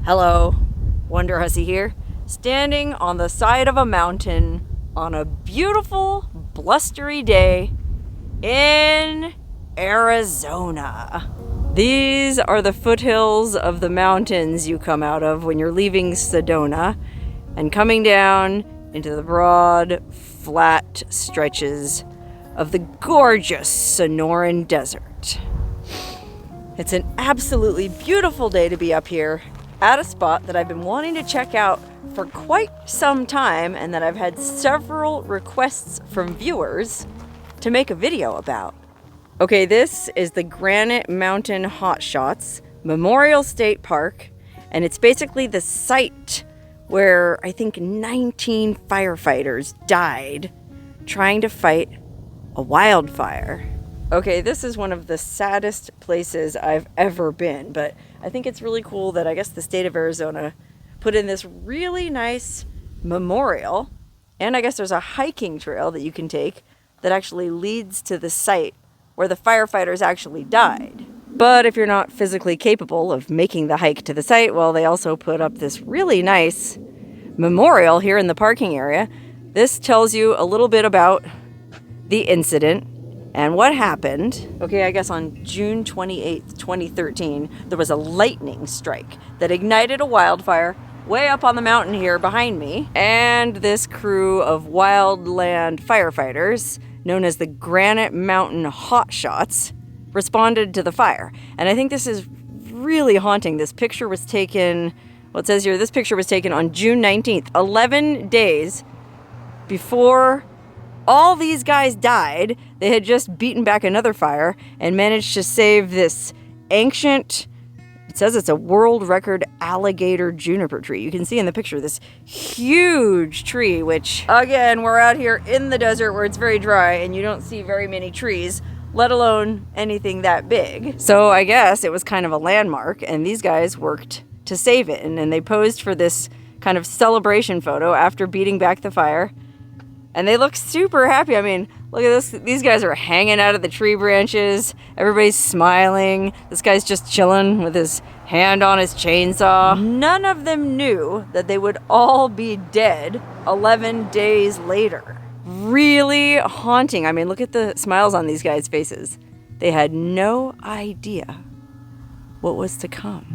Hello, Wonderhussy here, standing on the side of a mountain on a beautiful, blustery day in Arizona. These are the foothills of the mountains you come out of when you're leaving Sedona and coming down into the broad, flat stretches of the gorgeous Sonoran Desert. It's an absolutely beautiful day to be up here at a spot that I've been wanting to check out for quite some time and that I've had several requests from viewers to make a video about. Okay, this is the Granite Mountain HotShots Memorial State Park, and it's basically the site where I think 19 firefighters died trying to fight a wildfire. Okay, this is one of the saddest places I've ever been, but I think it's really cool that I guess the state of Arizona put in this really nice memorial, and I guess there's a hiking trail that you can take that actually leads to the site where the firefighters actually died. But if you're not physically capable of making the hike to the site, well, they also put up this really nice memorial here in the parking area. This tells you a little bit about the incident and what happened. Okay, I guess on June 28th, 2013, there was a lightning strike that ignited a wildfire way up on the mountain here behind me. And this crew of wildland firefighters, known as the Granite Mountain HotShots, responded to the fire. And I think this is really haunting. This picture was taken, well, it says here, this picture was taken on June 19th, 11 days before all these guys died. They had just beaten back another fire and managed to save this ancient, it says it's a world record alligator juniper tree. You can see in the picture this huge tree, which again, we're out here in the desert where it's very dry and you don't see very many trees, let alone anything that big. So I guess it was kind of a landmark, and these guys worked to save it. And they posed for this kind of celebration photo after beating back the fire. And they look super happy. I mean, look at this. These guys are hanging out of the tree branches. Everybody's smiling. This guy's just chilling with his hand on his chainsaw. None of them knew that they would all be dead 11 days later. Really haunting. I mean, look at the smiles on these guys' faces. They had no idea what was to come.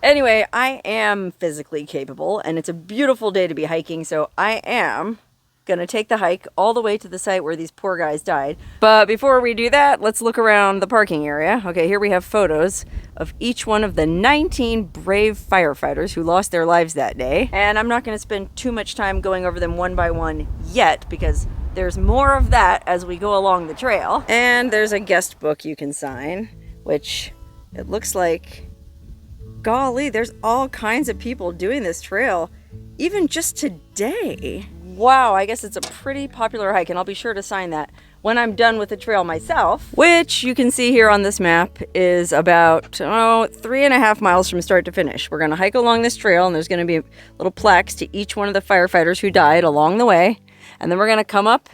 Anyway, I am physically capable, and it's a beautiful day to be hiking, so I am gonna take the hike all the way to the site where these poor guys died. But before we do that, let's look around the parking area. Okay, here we have photos of each one of the 19 brave firefighters who lost their lives that day. And I'm not gonna spend too much time going over them one by one yet, because there's more of that as we go along the trail. And there's a guest book you can sign, which it looks like, golly, there's all kinds of people doing this trail, even just today. Wow, I guess it's a pretty popular hike, and I'll be sure to sign that when I'm done with the trail myself, which you can see here on this map is about 3.5 miles from start to finish. We're gonna hike along this trail, and there's gonna be little plaques to each one of the firefighters who died along the way. And then we're gonna come up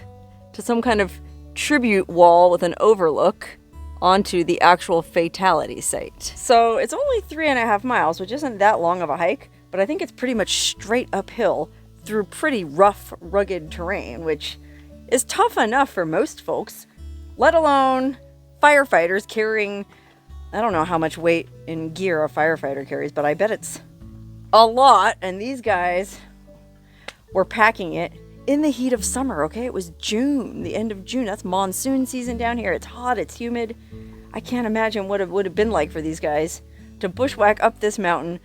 to some kind of tribute wall with an overlook onto the actual fatality site. So it's only 3.5 miles, which isn't that long of a hike, but I think it's pretty much straight uphill through pretty rough, rugged terrain, which is tough enough for most folks, let alone firefighters carrying, I don't know how much weight in gear a firefighter carries, but I bet it's a lot. And these guys were packing it in the heat of summer, okay? It was June, the end of June. That's monsoon season down here. It's hot, it's humid. I can't imagine what it would have been like for these guys to bushwhack up this mountain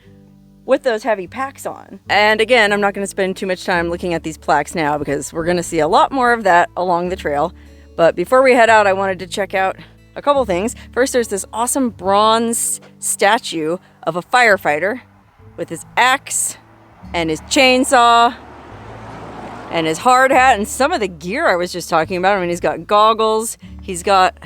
with those heavy packs on. And again, I'm not going to spend too much time looking at these plaques now because we're going to see a lot more of that along the trail. But before we head out, I wanted to check out a couple things. First, there's this awesome bronze statue of a firefighter with his axe and his chainsaw and his hard hat and some of the gear I was just talking about. I mean, he's got goggles, he's got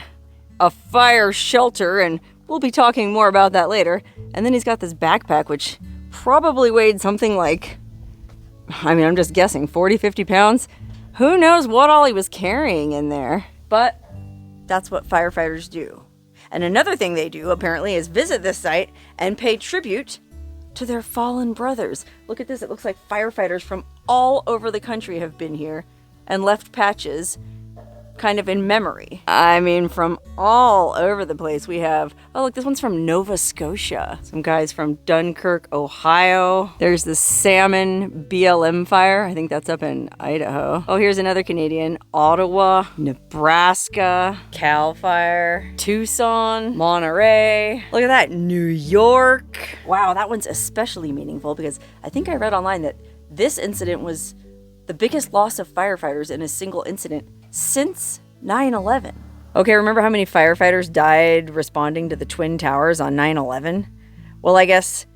a fire shelter, and we'll be talking more about that later. And then he's got this backpack, which probably weighed something like, I mean, I'm just guessing, 40, 50 pounds. Who knows what all he was carrying in there? But that's what firefighters do. And another thing they do, apparently, is visit this site and pay tribute to their fallen brothers. Look at this. It looks like firefighters from all over the country have been here and left patches kind of in memory. I mean, from all over the place. We have, oh look, this one's from Nova Scotia. Some guys from Dunkirk, Ohio. There's the Salmon BLM fire. I think that's up in Idaho. Oh, here's another Canadian. Ottawa, Nebraska, Cal Fire, Tucson, Monterey. Look at that, New York. Wow, that one's especially meaningful because I think I read online that this incident was the biggest loss of firefighters in a single incident since 9/11. Okay, remember how many firefighters died responding to the Twin Towers on 9/11? Well, I guess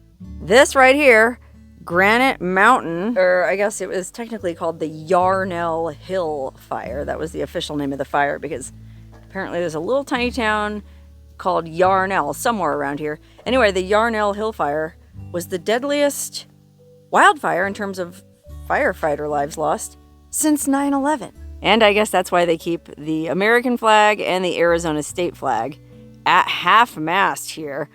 this right here, Granite Mountain, or I guess it was technically called the Yarnell Hill fire. That was the official name of the fire because apparently there's a little tiny town called Yarnell somewhere around here. Anyway, the Yarnell Hill fire was the deadliest wildfire in terms of firefighter lives lost since 9/11. And I guess that's why they keep the American flag and the Arizona state flag at half-mast here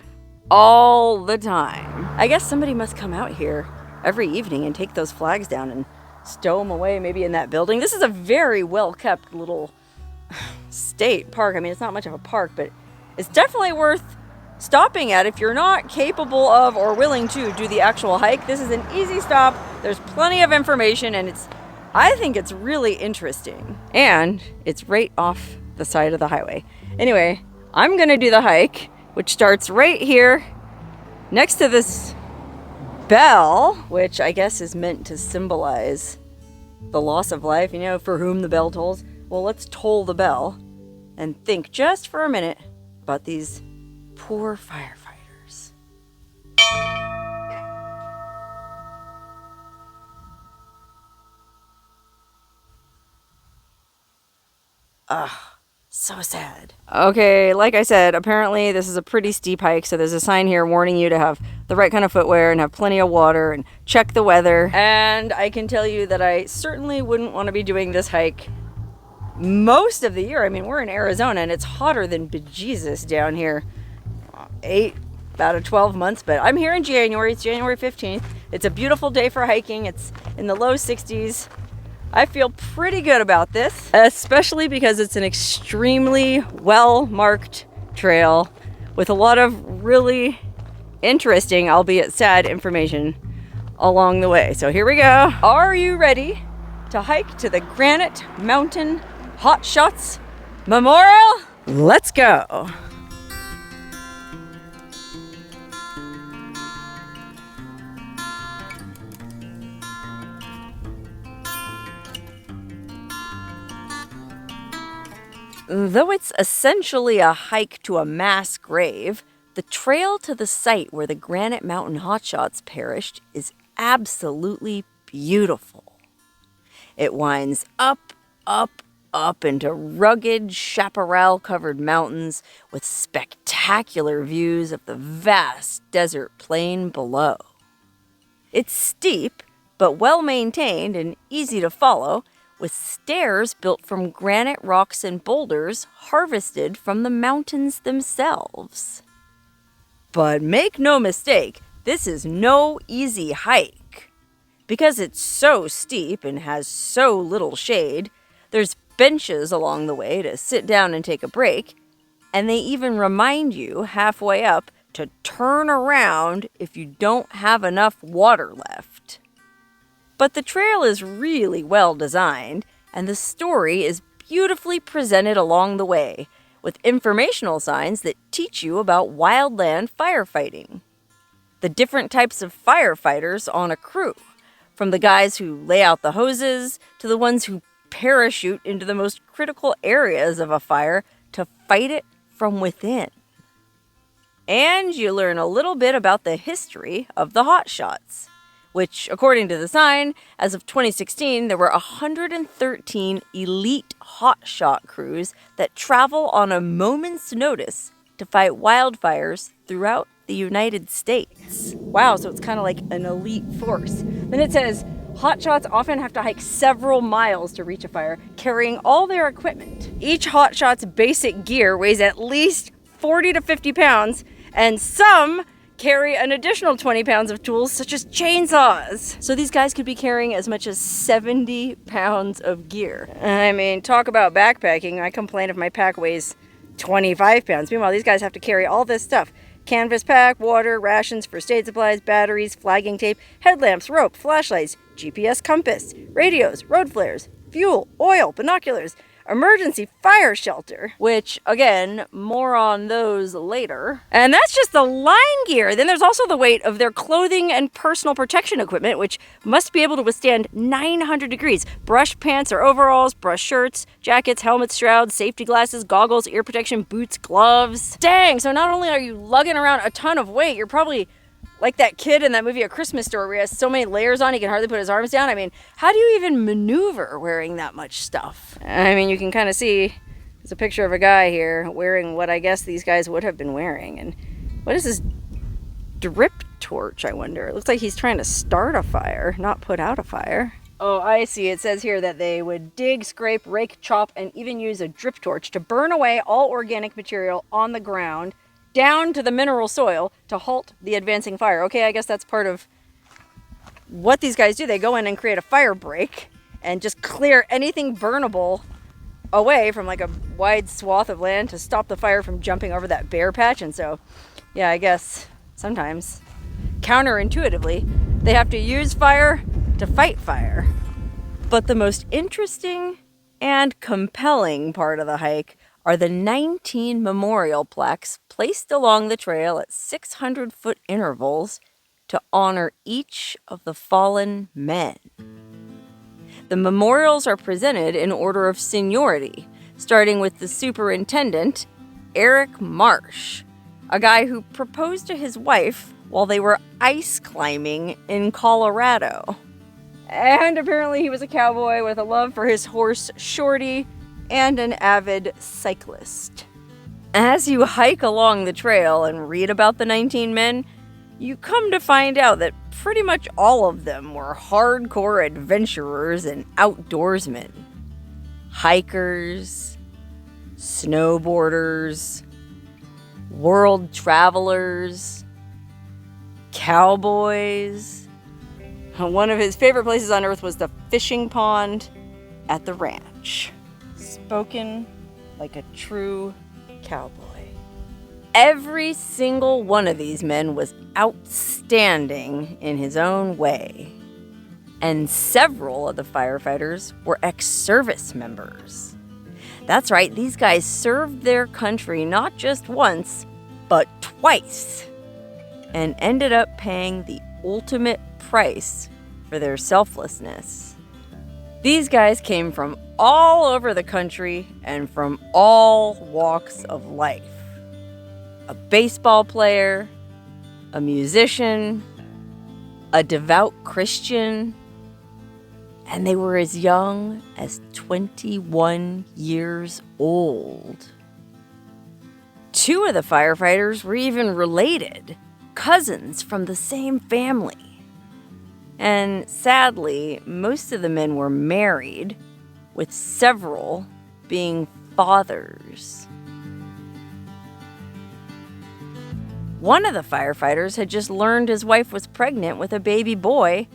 all the time. I guess somebody must come out here every evening and take those flags down and stow them away maybe in that building. This is a very well-kept little state park. I mean, it's not much of a park, but it's definitely worth stopping at if you're not capable of or willing to do the actual hike. This is an easy stop. There's plenty of information, and I think it's really interesting. And it's right off the side of the highway. Anyway, I'm going to do the hike, which starts right here next to this bell, which I guess is meant to symbolize the loss of life, you know, for whom the bell tolls. Well, let's toll the bell and think just for a minute about these poor firefighters. Ugh, so sad. Okay, like I said, apparently this is a pretty steep hike, so there's a sign here warning you to have the right kind of footwear and have plenty of water and check the weather. And I can tell you that I certainly wouldn't want to be doing this hike most of the year. I mean, we're in Arizona and it's hotter than bejesus down here. 8 out of 12 months, but I'm here in January. It's January 15th. It's a beautiful day for hiking. It's in the low 60s. I feel pretty good about this, especially because it's an extremely well-marked trail with a lot of really interesting, albeit sad, information along the way. So here we go. Are you ready to hike to the Granite Mountain HotShots Memorial? Let's go. Though it's essentially a hike to a mass grave, the trail to the site where the Granite Mountain HotShots perished is absolutely beautiful. It winds up, up, up into rugged, chaparral-covered mountains with spectacular views of the vast desert plain below. It's steep, but well-maintained and easy to follow, with stairs built from granite rocks and boulders harvested from the mountains themselves. But make no mistake, this is no easy hike. Because it's so steep and has so little shade, there's benches along the way to sit down and take a break, and they even remind you halfway up to turn around if you don't have enough water left. But the trail is really well designed, and the story is beautifully presented along the way, with informational signs that teach you about wildland firefighting. The different types of firefighters on a crew, from the guys who lay out the hoses to the ones who parachute into the most critical areas of a fire to fight it from within. And you learn a little bit about the history of the HotShots, which, according to the sign, as of 2016, there were 113 elite hotshot crews that travel on a moment's notice to fight wildfires throughout the United States. Wow, so it's kind of like an elite force. Then it says, hotshots often have to hike several miles to reach a fire, carrying all their equipment. Each hotshot's basic gear weighs at least 40 to 50 pounds, and some carry an additional 20 pounds of tools such as chainsaws. So these guys could be carrying as much as 70 pounds of gear. I mean, talk about backpacking. I complain if my pack weighs 25 pounds. Meanwhile, these guys have to carry all this stuff. Canvas pack, water, rations, first aid supplies, batteries, flagging tape, headlamps, rope, flashlights, GPS compass, radios, road flares, fuel, oil, binoculars, emergency fire shelter, which, again, more on those later. And that's just the line gear. Then there's also the weight of their clothing and personal protection equipment, which must be able to withstand 900 degrees. Brush pants or overalls, brush shirts, jackets, helmets, shrouds, safety glasses, goggles, ear protection, boots, gloves. Dang, so not only are you lugging around a ton of weight, you're probably like that kid in that movie A Christmas Story where he has so many layers on he can hardly put his arms down. I mean, how do you even maneuver wearing that much stuff? I mean, you can kind of see, there's a picture of a guy here wearing what I guess these guys would have been wearing. And what is this drip torch, I wonder? It looks like he's trying to start a fire, not put out a fire. Oh, I see. It says here that they would dig, scrape, rake, chop, and even use a drip torch to burn away all organic material on the ground down to the mineral soil to halt the advancing fire. Okay, I guess that's part of what these guys do. They go in and create a fire break and just clear anything burnable away from like a wide swath of land to stop the fire from jumping over that bare patch. And so, yeah, I guess sometimes counterintuitively, they have to use fire to fight fire. But the most interesting and compelling part of the hike are the 19 memorial plaques placed along the trail at 600-foot intervals to honor each of the fallen men. The memorials are presented in order of seniority, starting with the superintendent, Eric Marsh, a guy who proposed to his wife while they were ice climbing in Colorado. And apparently he was a cowboy with a love for his horse, Shorty, and an avid cyclist. As you hike along the trail and read about the 19 men, you come to find out that pretty much all of them were hardcore adventurers and outdoorsmen. Hikers, snowboarders, world travelers, cowboys. One of his favorite places on earth was the fishing pond at the ranch. Spoken like a true cowboy. Every single one of these men was outstanding in his own way. And several of the firefighters were ex-service members. That's right, these guys served their country not just once, but twice. And ended up paying the ultimate price for their selflessness. These guys came from all over the country and from all walks of life. A baseball player, a musician, a devout Christian, and they were as young as 21 years old. Two of the firefighters were even related, cousins from the same family. And sadly, most of the men were married, with several being fathers. One of the firefighters had just learned his wife was pregnant with a baby boy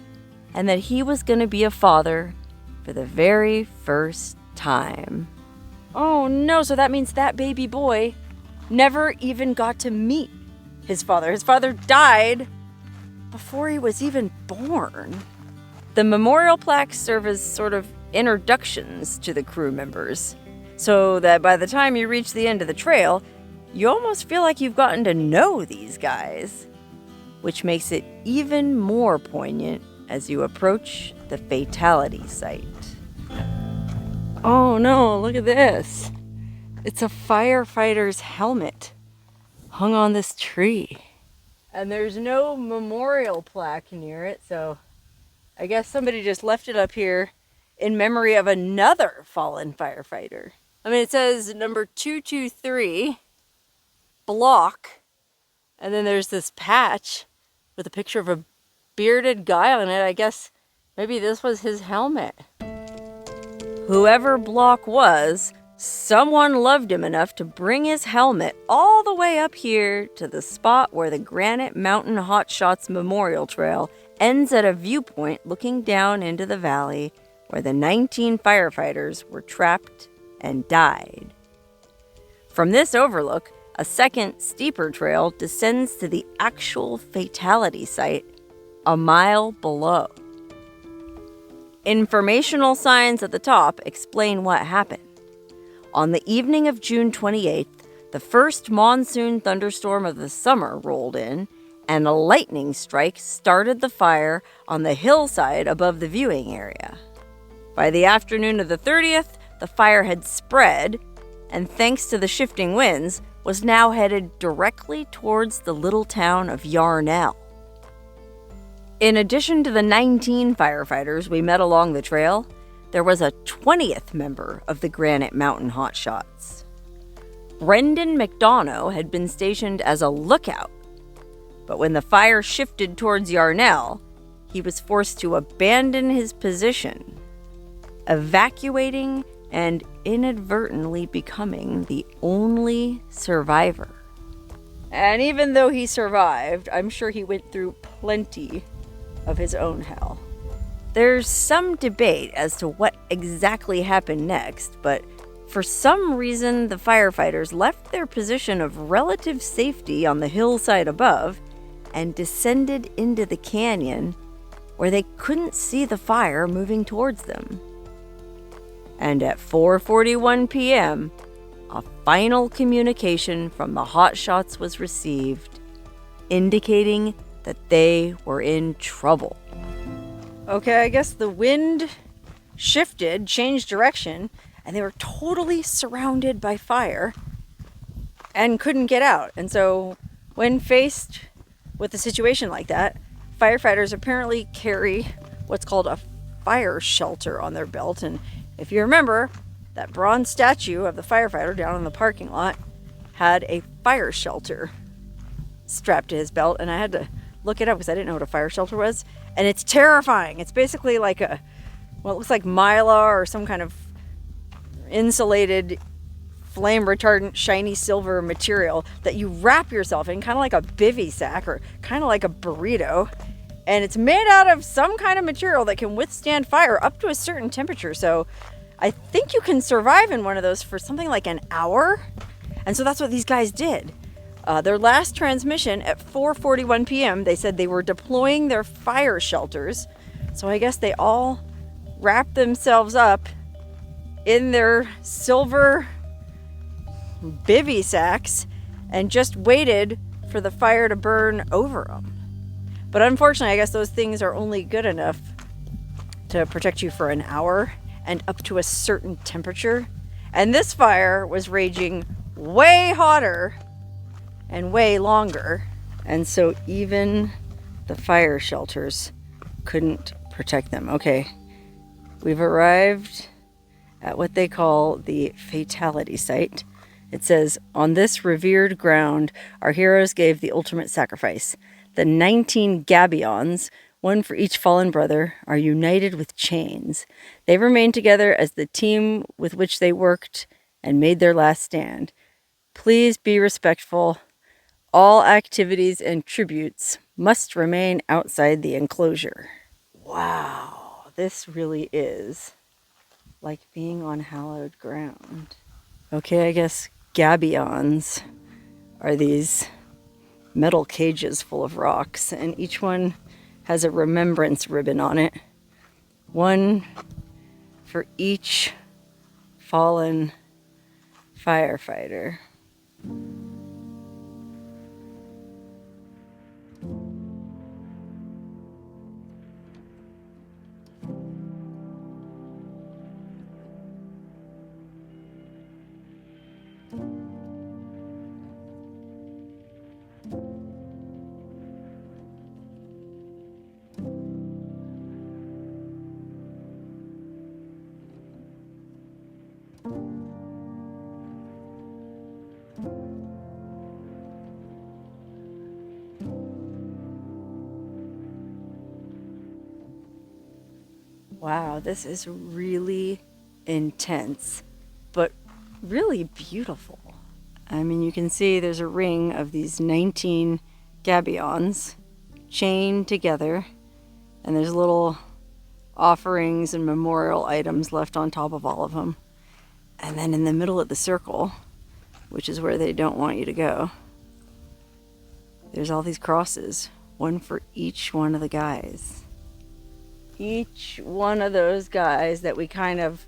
and that he was going to be a father for the very first time. Oh no, so that means that baby boy never even got to meet his father. His father died before he was even born. The memorial plaques serve as sort of introductions to the crew members, so that by the time you reach the end of the trail, you almost feel like you've gotten to know these guys, which makes it even more poignant as you approach the fatality site. Oh no, look at this. It's a firefighter's helmet hung on this tree. And there's no memorial plaque near it, so I guess somebody just left it up here in memory of another fallen firefighter. I mean, it says number 223, block, and then there's this patch with a picture of a bearded guy on it. I guess maybe this was his helmet. Whoever Block was Someone loved him enough to bring his helmet all the way up here to the spot where the Granite Mountain HotShots Memorial Trail ends at a viewpoint looking down into the valley where the 19 firefighters were trapped and died. From this overlook, a second, steeper trail descends to the actual fatality site a mile below. Informational signs at the top explain what happened. On the evening of June 28th, the first monsoon thunderstorm of the summer rolled in, and a lightning strike started the fire on the hillside above the viewing area. By the afternoon of the 30th, the fire had spread, and thanks to the shifting winds, was now headed directly towards the little town of Yarnell. In addition to the 19 firefighters we met along the trail, there was a 20th member of the Granite Mountain HotShots. Brendan McDonough had been stationed as a lookout, but when the fire shifted towards Yarnell, he was forced to abandon his position, evacuating and inadvertently becoming the only survivor. And even though he survived, I'm sure he went through plenty of his own hell. There's some debate as to what exactly happened next, but for some reason the firefighters left their position of relative safety on the hillside above and descended into the canyon where they couldn't see the fire moving towards them. And at 4:41 p.m., a final communication from the HotShots was received, indicating that they were in trouble. Okay, I guess the wind shifted, changed direction, and they were totally surrounded by fire and couldn't get out. And so when faced with a situation like that, firefighters apparently carry what's called a fire shelter on their belt. And if you remember, that bronze statue of the firefighter down in the parking lot had a fire shelter strapped to his belt, and I had to look it up because I didn't know what a fire shelter was. And it's terrifying. It's basically like it looks like mylar or some kind of insulated, flame retardant, shiny silver material that you wrap yourself in, kind of like a bivy sack or kind of like a burrito. And it's made out of some kind of material that can withstand fire up to a certain temperature. So I think you can survive in one of those for something like an hour. And so that's what these guys did. Their last transmission at 4:41 p.m., they said they were deploying their fire shelters. So I guess they all wrapped themselves up in their silver bivy sacks and just waited for the fire to burn over them. But unfortunately, I guess those things are only good enough to protect you for an hour and up to a certain temperature. And this fire was raging way hotter and way longer, and so even the fire shelters couldn't protect them. Okay, we've arrived at what they call the fatality site. It says, on this revered ground, our heroes gave the ultimate sacrifice. The 19 gabions, one for each fallen brother, are united with chains. They remain together as the team with which they worked and made their last stand. Please be respectful. All activities and tributes must remain outside the enclosure. Wow, this really is like being on hallowed ground. Okay, I guess gabions are these metal cages full of rocks, and each one has a remembrance ribbon on it. One for each fallen firefighter. Wow, this is really intense, but really beautiful. I mean, you can see there's a ring of these 19 gabions chained together, and there's little offerings and memorial items left on top of all of them. And then in the middle of the circle, which is where they don't want you to go, there's all these crosses, one for each one of the guys. Each one of those guys that we kind of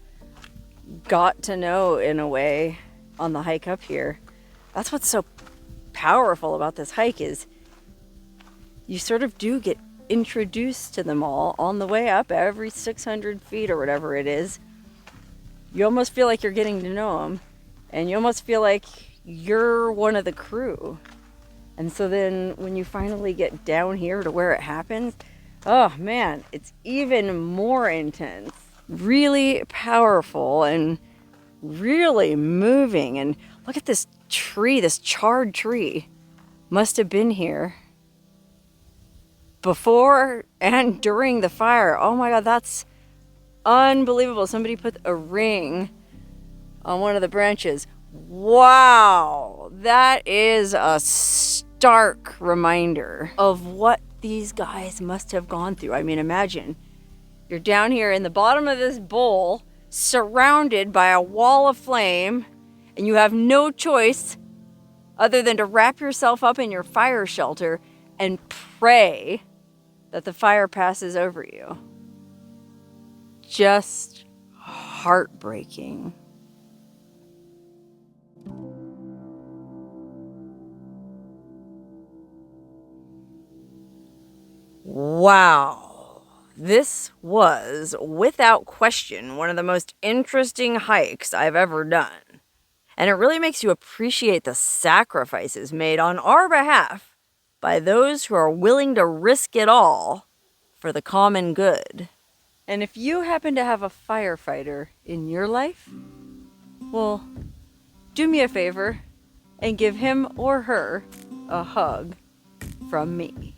got to know in a way on the hike up here. That's what's so powerful about this hike, is you sort of do get introduced to them all on the way up. Every 600 feet or whatever it is, you almost feel like you're getting to know them, and you almost feel like you're one of the crew. And so then when you finally get down here to where it happens, oh man, it's even more intense. Really powerful and really moving. And look at this tree, this charred tree. Must have been here before and during the fire. Oh my God, that's unbelievable. Somebody put a ring on one of the branches. Wow, that is a stark reminder of what these guys must have gone through. I mean, imagine you're down here in the bottom of this bowl, surrounded by a wall of flame, and you have no choice other than to wrap yourself up in your fire shelter and pray that the fire passes over you. Just heartbreaking. Wow. This was, without question, one of the most interesting hikes I've ever done. And it really makes you appreciate the sacrifices made on our behalf by those who are willing to risk it all for the common good. And if you happen to have a firefighter in your life, well, do me a favor and give him or her a hug from me.